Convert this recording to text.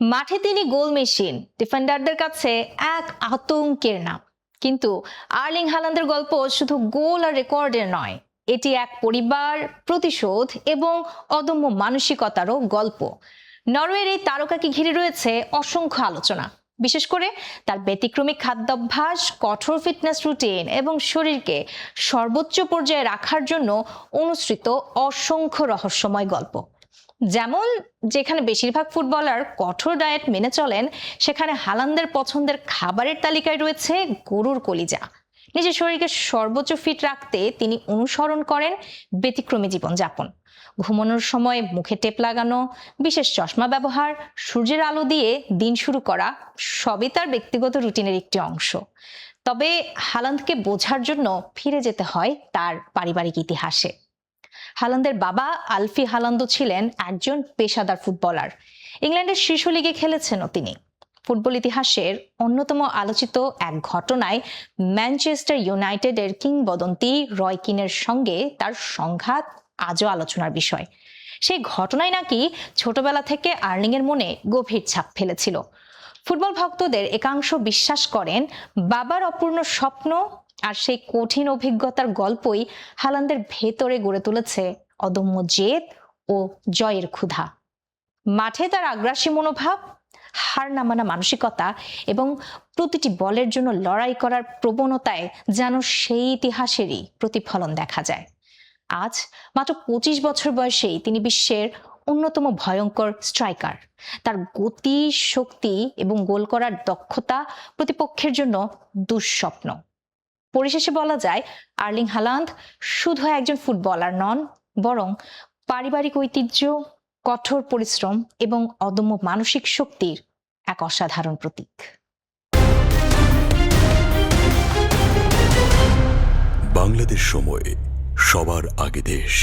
মাঠে তিনি goal machine, ডিফেন্ডারদের কাছে এক আতঙ্কের নাম। কিন্তু আর্লিং হালান্দের গল্প শুধু গোল আর রেকর্ডের নয়, এটি এক পরিবার, প্রতিশোধ এবং অদম্য মানসিকতারও গল্প। নরওয়ের এই তারকাকে ঘিরে রয়েছে অসংখ্য আলোচনা, বিশেষ করে তার ব্যতিক্রমী খাদ্যাভ্যাস, কঠোর ফিটনেস রুটিন এবং শরীরকে সর্বোচ্চ পর্যায়ে রাখার জন্য অনুসৃত অসংখ্য রহস্যময় গল্প। যেমন যেখানে বেশিরভাগ ফুটবলার কঠোর ডায়েট মেনে চলেন, সেখানে হালান্দের পছন্দের খাবারের তালিকায় রয়েছে গরুর কলিজা। নিজের শরীরকে সর্বোচ্চ ফিট রাখতে তিনি অনুসরণ করেন ব্যতিক্রমী জীবনযাপন। ঘুমানোর সময় মুখে টেপ লাগানো, বিশেষ চশমা ব্যবহার, সূর্যের আলো দিয়ে দিন শুরু করা, সবই তার ব্যক্তিগত রুটিনের একটি অংশ। তবে হালান্দকে বোঝার জন্য ফিরে যেতে হয় তার পারিবারিক ইতিহাসে। হালান্দের বাবা আলফি হালান্দো ছিলেন একজন পেশাদার ফুটবলার। ইংল্যান্ডের শীর্ষ লিগে খেলেছেনও তিনি। ফুটবল ইতিহাসের অন্যতম আলোচিত এক ঘটনায় ম্যানচেস্টার ইউনাইটেডের কিংবদন্তি রয় কিনের সঙ্গে তার সংঘাত আজও আলোচনার বিষয়। সেই ঘটনায় নাকি ছোটবেলা থেকে আর্লিং এর মনে গভীর ছাপ ফেলেছিল। ফুটবল ভক্তদের একাংশ বিশ্বাস করেন বাবার অপূর্ণ স্বপ্ন আর সেই কঠিন অভিজ্ঞতার গল্পই হালান্দের ভেতরে গড়ে তুলেছে অদম্য জেদ ও জয়ের ক্ষুধা। মাঠে তার আগ্রাসী মনোভাব, হার না মানা মানসিকতা এবং প্রতিটি বলের জন্য লড়াই করার প্রবণতায় যেন সেই ইতিহাসেরই প্রতিফলন দেখা যায়। আজ মাত্র 25 বছর বয়সেই তিনি বিশ্বের অন্যতম ভয়ঙ্কর স্ট্রাইকার। তার গতি, শক্তি এবং গোল করার দক্ষতা প্রতিপক্ষের জন্য দুঃস্বপ্ন। পরিশেষে বলা যায়, আর্লিং হালান্দ শুধু একজন ফুটবলার নন, বরং পারিবারিক ঐতিহ্য, কঠোর পরিশ্রম এবং অদম্য মানসিক শক্তির এক অসাধারণ প্রতীক। বাংলাদেশ সময়, সবার আগে দেশ।